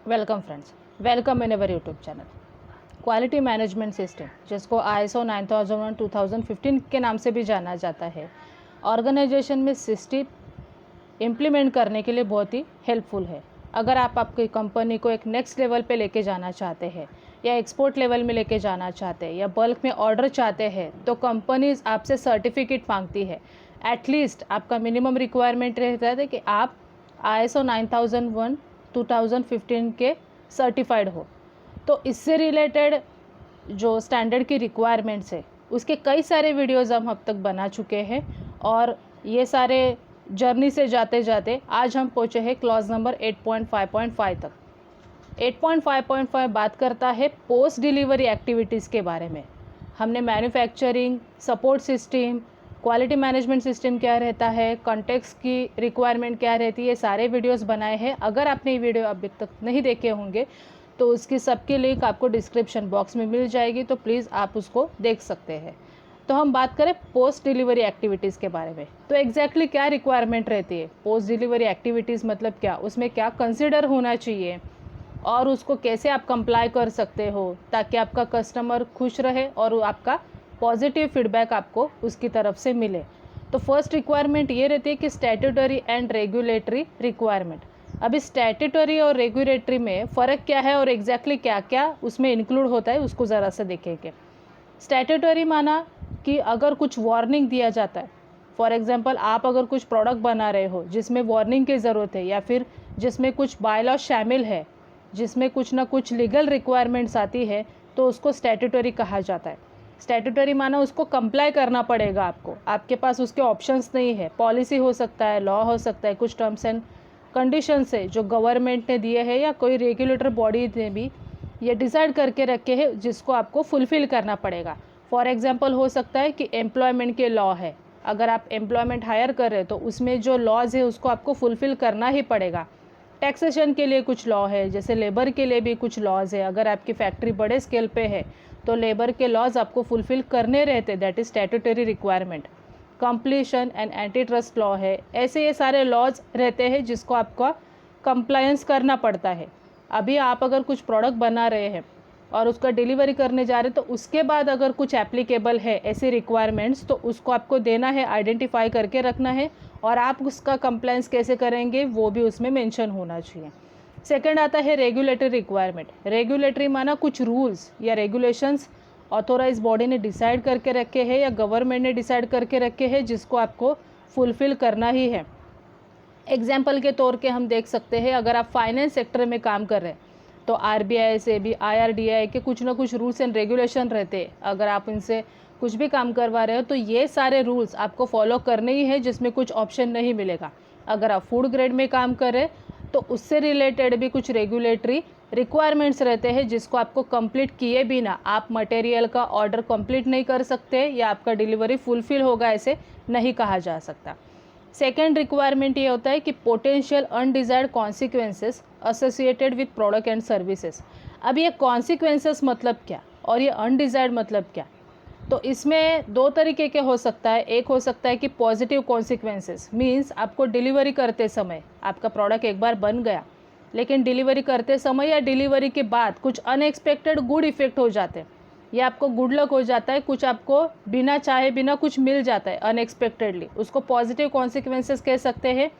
Welcome friends, welcome in our YouTube channel. Quality management system, जिसको ISO 9001 2015 के नाम से भी जाना जाता है, ऑर्गेनाइजेशन में सिस्टम इम्प्लीमेंट करने के लिए बहुत ही हेल्पफुल है। अगर आप आपकी कंपनी को एक नेक्स्ट लेवल पे लेके जाना चाहते हैं, या एक्सपोर्ट लेवल में लेके जाना चाहते हैं, या बल्क में ऑर्डर चाहते हैं, तो कंपनीज आपसे सर्टिफिकेट मांगती है। एटलीस्ट आपका मिनिमम रिक्वायरमेंट रहता है कि आप ISO 9001 2015 के सर्टिफाइड हो। तो इससे रिलेटेड जो स्टैंडर्ड की रिक्वायरमेंट्स है, उसके कई सारे वीडियोज़ हम अब तक बना चुके हैं। और ये सारे जर्नी से जाते जाते आज हम पहुँचे हैं क्लॉज नंबर 8.5.5 तक। 8.5.5 बात करता है पोस्ट डिलीवरी एक्टिविटीज़ के बारे में। हमने manufacturing, support system, quality management system क्या रहता है, कॉन्टेक्स्ट की रिक्वायरमेंट क्या रहती है, ये सारे वीडियोस बनाए हैं। अगर आपने ये वीडियो अभी तक नहीं देखे होंगे तो उसकी सबकी लिंक आपको डिस्क्रिप्शन बॉक्स में मिल जाएगी, तो प्लीज़ आप उसको देख सकते हैं। तो हम बात करें पोस्ट डिलीवरी एक्टिविटीज़ के बारे में, तो एग्जैक्टली क्या रिक्वायरमेंट रहती है पोस्ट डिलीवरी एक्टिविटीज़, मतलब क्या, उसमें क्या कंसिडर होना चाहिए और उसको कैसे आप कंप्लाई कर सकते हो ताकि आपका कस्टमर खुश रहे और आपका पॉजिटिव फीडबैक आपको उसकी तरफ से मिले। तो फर्स्ट रिक्वायरमेंट ये रहती है कि स्टैट्यूटरी एंड रेगुलेटरी रिक्वायरमेंट। अभी स्टैट्यूटरी और रेगुलेटरी में फ़र्क क्या है और एग्जैक्टली क्या क्या उसमें इंक्लूड होता है, उसको ज़रा सा देखेंगे। स्टैट्यूटरी माना कि अगर कुछ वार्निंग दिया जाता है, फॉर एग्जांपल आप अगर कुछ प्रोडक्ट बना रहे हो जिसमें वार्निंग की ज़रूरत है, या फिर जिसमें कुछ बायलॉ शामिल है, जिसमें कुछ ना कुछ लीगल रिक्वायरमेंट्स आती है, तो उसको स्टैट्यूटरी कहा जाता है। स्टैट्यूटरी माना उसको कंप्लाई करना पड़ेगा आपको, आपके पास उसके ऑप्शंस नहीं है। पॉलिसी हो सकता है, लॉ हो सकता है, कुछ टर्म्स एंड कंडीशंस है जो गवर्नमेंट ने दिए हैं या कोई रेगुलेटर बॉडी ने भी ये डिसाइड करके रखे हैं, जिसको आपको फुलफ़िल करना पड़ेगा। फॉर एग्जांपल हो सकता है कि एम्प्लॉयमेंट के लॉ है, अगर आप एम्प्लॉयमेंट हायर कर रहे हैं तो उसमें जो लॉज है उसको आपको फुलफ़िल करना ही पड़ेगा। टैक्सेशन के लिए कुछ लॉ है, जैसे लेबर के लिए भी कुछ लॉज है। अगर आपकी फैक्ट्री बड़े स्केल पे है तो लेबर के लॉज आपको फुलफ़िल करने रहते, that is statutory requirement. Completion and anti trust law है, ऐसे ये सारे लॉज रहते हैं जिसको आपका कंप्लायंस करना पड़ता है। अभी आप अगर कुछ प्रोडक्ट बना रहे हैं और उसका डिलीवरी करने जा रहे हैं, तो उसके बाद अगर कुछ एप्लीकेबल है ऐसी रिक्वायरमेंट्स, तो उसको आपको देना है, आइडेंटिफाई करके रखना है, और आप उसका कंप्लायंस कैसे करेंगे वो भी उसमें मेंशन होना चाहिए। सेकंड आता है रेगुलेटरी रिक्वायरमेंट। रेगुलेटरी माना कुछ रूल्स या रेगुलेशंस ऑथोराइज बॉडी ने डिसाइड करके रखे हैं या गवर्नमेंट ने डिसाइड करके रखे हैं, जिसको आपको फुलफ़िल करना ही है। एग्जाम्पल के तौर के हम देख सकते हैं, अगर आप फाइनेंस सेक्टर में काम कर रहे हैं तो RBI से भी, IRDAI के कुछ ना कुछ रूल्स एंड रेगुलेशन रहते हैं। अगर आप इनसे कुछ भी काम करवा रहे हो तो ये सारे रूल्स आपको फॉलो करने ही है, जिसमें कुछ ऑप्शन नहीं मिलेगा। अगर आप फूड ग्रेड में काम कर रहे हैं तो उससे रिलेटेड भी कुछ रेगुलेटरी रिक्वायरमेंट्स रहते हैं, जिसको आपको कंप्लीट किए बिना आप मटेरियल का ऑर्डर कंप्लीट नहीं कर सकते, या आपका डिलीवरी फुलफ़िल होगा ऐसे नहीं कहा जा सकता। सेकेंड रिक्वायरमेंट ये होता है कि potential undesired consequences associated with product and services. अब ये कॉन्सिक्वेंसेस मतलब क्या और ये अनडिजायर्ड मतलब क्या, तो इसमें दो तरीके के हो सकता है। एक हो सकता है कि पॉजिटिव कॉन्सिक्वेंसेस, मीन्स आपको डिलीवरी करते समय आपका प्रोडक्ट एक बार बन गया, लेकिन डिलीवरी करते समय या डिलीवरी के बाद कुछ अनएक्सपेक्टेड गुड इफेक्ट हो जाते हैं, या आपको गुड लक हो जाता है, कुछ आपको बिना चाहे बिना कुछ मिल जाता है अनएक्सपेक्टेडली, उसको पॉजिटिव कॉन्सिक्वेंसेस कह सकते हैं।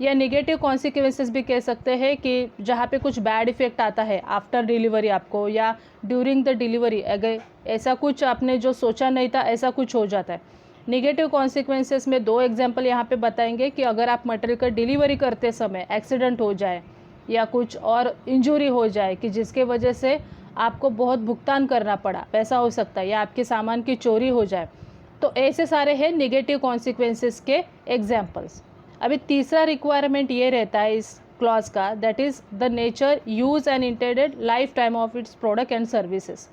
या निगेटिव कॉन्सिक्वेंसेस भी कह सकते हैं कि जहाँ पे कुछ बैड इफेक्ट आता है आफ्टर डिलीवरी आपको, या ड्यूरिंग द डिलीवरी अगर ऐसा कुछ आपने जो सोचा नहीं था ऐसा कुछ हो जाता है। निगेटिव कॉन्सिक्वेंसेस में दो एग्जांपल यहाँ पे बताएंगे कि अगर आप मटेरियल का डिलीवरी करते समय एक्सीडेंट हो जाए या कुछ और इंजरी हो जाए कि जिसके वजह से आपको बहुत भुगतान करना पड़ा, पैसा हो सकता है, या आपके सामान की चोरी हो जाए, तो ऐसे सारे हैं निगेटिव कॉन्सिक्वेंसेस के एग्जांपल्स। अभी तीसरा रिक्वायरमेंट ये रहता है इस क्लॉज का, that is the nature, use and intended life time of its product and services.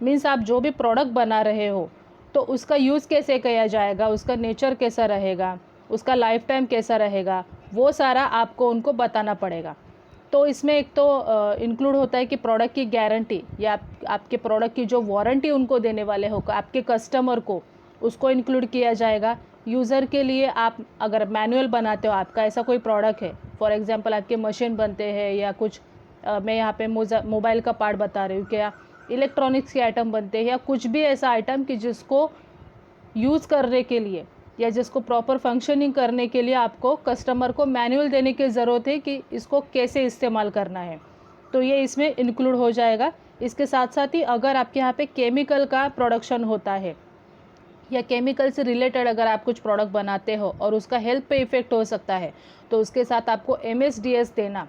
Means आप जो भी प्रोडक्ट बना रहे हो तो उसका यूज़ कैसे किया जाएगा, उसका नेचर कैसा रहेगा, उसका लाइफ टाइम कैसा रहेगा, वो सारा आपको उनको बताना पड़ेगा। तो इसमें एक तो इंक्लूड होता है कि प्रोडक्ट की गारंटी, या आपके प्रोडक्ट की जो वारंटी उनको देने वाले हो आपके कस्टमर को, उसको इंक्लूड किया जाएगा। यूज़र के लिए आप अगर मैनुअल बनाते हो, आपका ऐसा कोई प्रोडक्ट है, फॉर एग्जांपल आपके मशीन बनते हैं या कुछ मैं यहाँ पे मोबाइल का पार्ट बता रही हूँ, क्या इलेक्ट्रॉनिक्स के आइटम बनते हैं या कुछ भी ऐसा आइटम कि जिसको यूज़ करने के लिए या जिसको प्रॉपर फंक्शनिंग करने के लिए आपको कस्टमर को मैनुअल देने की ज़रूरत है कि इसको कैसे इस्तेमाल करना है, तो ये इसमें इंक्लूड हो जाएगा। इसके साथ साथ ही अगर आपके यहाँ पे केमिकल का प्रोडक्शन होता है या केमिकल से रिलेटेड अगर आप कुछ प्रोडक्ट बनाते हो और उसका हेल्थ पे इफ़ेक्ट हो सकता है, तो उसके साथ आपको MSDS देना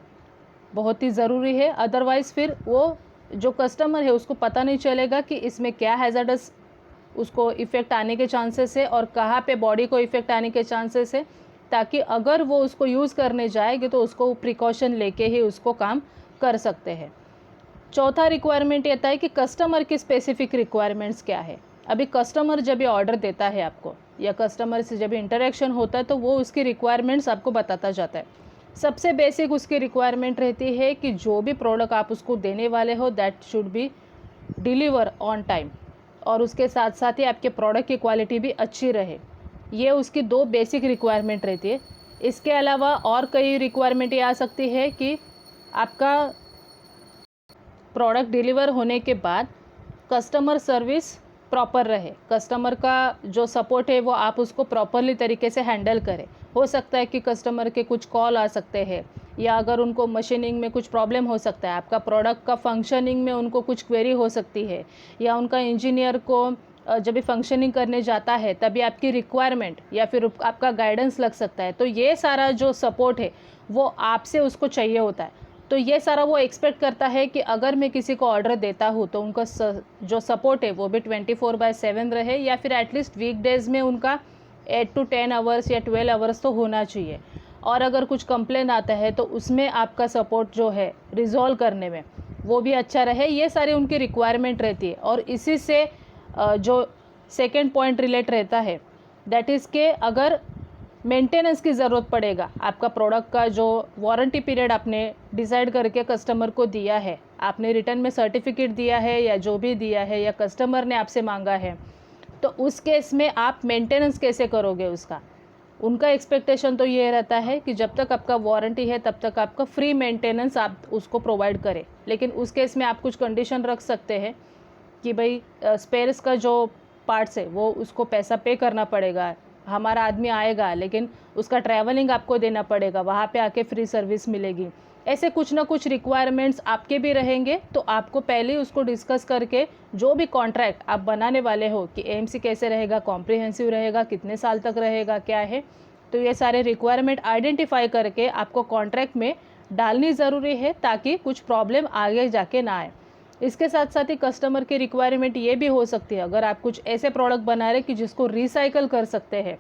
बहुत ही ज़रूरी है। अदरवाइज़ फिर वो जो कस्टमर है उसको पता नहीं चलेगा कि इसमें क्या हैज़ार्डस उसको इफ़ेक्ट आने के चांसेस है और कहाँ पे बॉडी को इफ़ेक्ट आने के चांसेस है, ताकि अगर वो उसको यूज़ करने जाएगी तो उसको प्रिकॉशन लेके ही उसको काम कर सकते हैं। चौथा रिक्वायरमेंट ये था कि कस्टमर की स्पेसिफिक रिक्वायरमेंट्स क्या है। अभी कस्टमर जब ये ऑर्डर देता है आपको या कस्टमर से जब इंटरेक्शन होता है तो वो उसकी रिक्वायरमेंट्स आपको बताता जाता है। सबसे बेसिक उसकी रिक्वायरमेंट रहती है कि जो भी प्रोडक्ट आप उसको देने वाले हो that should be deliver on time, और उसके साथ साथ ही आपके प्रोडक्ट की क्वालिटी भी अच्छी रहे। ये उसकी 2 बेसिक रिक्वायरमेंट रहती है। इसके अलावा और कई रिक्वायरमेंट ये आ सकती है कि आपका प्रोडक्ट डिलीवर होने के बाद कस्टमर सर्विस प्रॉपर रहे, कस्टमर का जो सपोर्ट है वो आप उसको प्रॉपरली तरीके से हैंडल करें। हो सकता है कि कस्टमर के कुछ कॉल आ सकते हैं या अगर उनको मशीनिंग में कुछ प्रॉब्लम हो सकता है, आपका प्रोडक्ट का फंक्शनिंग में उनको कुछ क्वेरी हो सकती है, या उनका इंजीनियर को जब भी फंक्शनिंग करने जाता है तभी आपकी रिक्वायरमेंट या फिर आपका गाइडेंस लग सकता है। तो ये सारा जो सपोर्ट है वो आपसे उसको चाहिए होता है। तो ये सारा वो एक्सपेक्ट करता है कि अगर मैं किसी को ऑर्डर देता हूँ तो उनका जो सपोर्ट है वो भी 24/7 रहे, या फिर एटलीस्ट वीकडेज़ में उनका 8 to 10 आवर्स या 12 आवर्स तो होना चाहिए। और अगर कुछ कंप्लेन आता है तो उसमें आपका सपोर्ट जो है रिजॉल्व करने में वो भी अच्छा रहे। ये सारी उनकी रिक्वायरमेंट रहती है। और इसी से जो सेकेंड पॉइंट रिलेट रहता है दैट इज़ के अगर मेंटेनेंस की ज़रूरत पड़ेगा, आपका प्रोडक्ट का जो वारंटी पीरियड आपने डिसाइड करके कस्टमर को दिया है, आपने रिटर्न में सर्टिफिकेट दिया है या जो भी दिया है या कस्टमर ने आपसे मांगा है, तो उस केस में आप मेंटेनेंस कैसे करोगे उसका। उनका एक्सपेक्टेशन तो ये रहता है कि जब तक आपका वारंटी है तब तक आपका फ्री मेंटेनेंस आप उसको प्रोवाइड करें। लेकिन उस केस में आप कुछ कंडीशन रख सकते हैं कि भाई स्पेयर्स का जो पार्ट्स है वो उसको पैसा पे करना पड़ेगा, हमारा आदमी आएगा लेकिन उसका ट्रैवलिंग आपको देना पड़ेगा, वहाँ पे आके फ्री सर्विस मिलेगी। ऐसे कुछ ना कुछ रिक्वायरमेंट्स आपके भी रहेंगे। तो आपको पहले ही उसको डिस्कस करके जो भी कॉन्ट्रैक्ट आप बनाने वाले हो कि AMC कैसे रहेगा, कॉम्प्रिहेंसिव रहेगा, कितने साल तक रहेगा, क्या है, तो ये सारे रिक्वायरमेंट आइडेंटिफाई करके आपको कॉन्ट्रैक्ट में डालनी ज़रूरी है ताकि कुछ प्रॉब्लम आगे जाके ना आए। इसके साथ साथ ही कस्टमर की रिक्वायरमेंट ये भी हो सकती है, अगर आप कुछ ऐसे प्रोडक्ट बना रहे कि जिसको रिसाइकल कर सकते हैं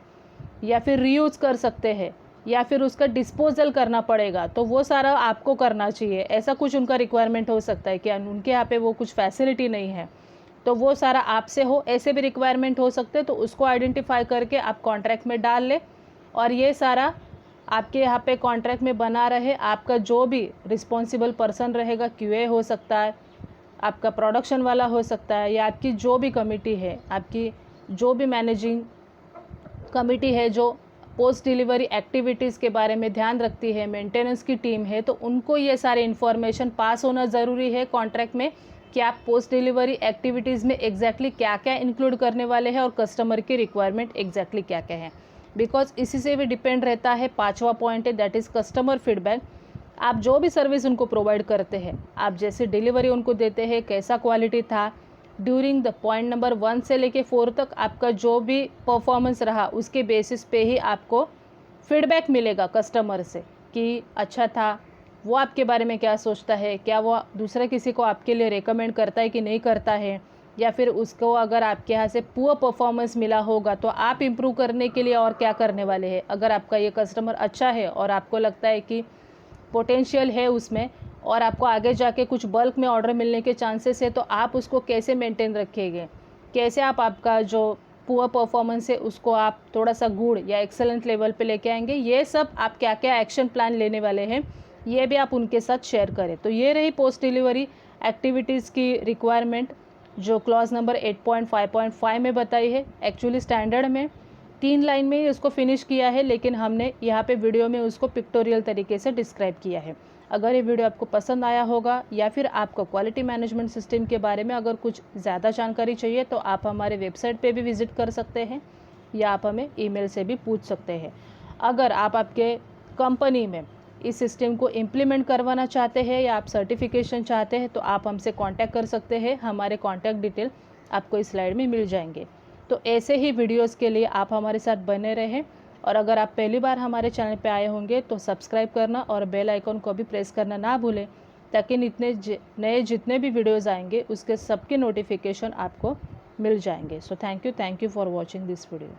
या फिर रीयूज़ कर सकते हैं या फिर उसका डिस्पोजल करना पड़ेगा, तो वो सारा आपको करना चाहिए। ऐसा कुछ उनका रिक्वायरमेंट हो सकता है कि उनके यहाँ पे वो कुछ फैसिलिटी नहीं है, तो वो सारा आपसे हो, ऐसे भी रिक्वायरमेंट हो सकते हैं। तो उसको आइडेंटिफाई करके आप कॉन्ट्रैक्ट में डाल लें और ये सारा आपके यहाँ पे कॉन्ट्रैक्ट में बना रहे। आपका जो भी रिस्पॉन्सिबल पर्सन रहेगा, QA हो सकता है, आपका प्रोडक्शन वाला हो सकता है, या आपकी जो भी कमिटी है, आपकी जो भी मैनेजिंग कमिटी है जो पोस्ट डिलीवरी एक्टिविटीज़ के बारे में ध्यान रखती है, मेंटेनेंस की टीम है, तो उनको ये सारे इन्फॉर्मेशन पास होना ज़रूरी है कॉन्ट्रैक्ट में कि आप पोस्ट डिलीवरी एक्टिविटीज़ में एग्जैक्टली क्या क्या इंक्लूड करने वाले हैं और कस्टमर की रिक्वायरमेंट एग्जैक्टली क्या क्या है। बिकॉज इसी से भी डिपेंड रहता है। 5वां पॉइंट है दैट इज़ कस्टमर फीडबैक। आप जो भी सर्विस उनको प्रोवाइड करते हैं, आप जैसे डिलीवरी उनको देते हैं, कैसा क्वालिटी था ड्यूरिंग द पॉइंट नंबर 1 से लेके 4 तक आपका जो भी परफॉर्मेंस रहा उसके बेसिस पे ही आपको फीडबैक मिलेगा कस्टमर से कि अच्छा था, वो आपके बारे में क्या सोचता है, क्या वो दूसरे किसी को आपके लिए रेकमेंड करता है कि नहीं करता है, या फिर उसको अगर आपके यहाँ से पुअर परफॉर्मेंस मिला होगा तो आप इम्प्रूव करने के लिए और क्या करने वाले हैं। अगर आपका ये कस्टमर अच्छा है और आपको लगता है कि पोटेंशियल है उसमें और आपको आगे जाके कुछ बल्क में ऑर्डर मिलने के चांसेस है, तो आप उसको कैसे मेंटेन रखेंगे, कैसे आप आपका जो पुअर परफॉर्मेंस है उसको आप थोड़ा सा गुड या एक्सेलेंट लेवल पे लेके आएंगे। ये सब आप क्या क्या एक्शन प्लान लेने वाले हैं ये भी आप उनके साथ शेयर करें। तो ये रही पोस्ट डिलीवरी एक्टिविटीज़ की रिक्वायरमेंट जो क्लॉज नंबर 8.5.5 में बताई है। एक्चुअली स्टैंडर्ड में 3 लाइन में ही उसको फिनिश किया है, लेकिन हमने यहाँ पे वीडियो में उसको पिक्टोरियल तरीके से डिस्क्राइब किया है। अगर ये वीडियो आपको पसंद आया होगा या फिर आपको क्वालिटी मैनेजमेंट सिस्टम के बारे में अगर कुछ ज़्यादा जानकारी चाहिए तो आप हमारे वेबसाइट पे भी विज़िट कर सकते हैं या आप हमें ईमेल से भी पूछ सकते हैं। अगर आप आपके कंपनी में इस सिस्टम को इम्प्लीमेंट करवाना चाहते हैं या आप सर्टिफिकेशन चाहते हैं तो आप हमसे कांटेक्ट कर सकते हैं। हमारे कांटेक्ट डिटेल आपको इस स्लाइड में मिल जाएंगे। तो ऐसे ही वीडियोस के लिए आप हमारे साथ बने रहें और अगर आप पहली बार हमारे चैनल पे आए होंगे तो सब्सक्राइब करना और बेल आइकन को भी प्रेस करना ना भूलें, ताकि नए जितने भी वीडियोज़ आएंगे उसके सबके नोटिफिकेशन आपको मिल जाएंगे। So thank you for watching this video.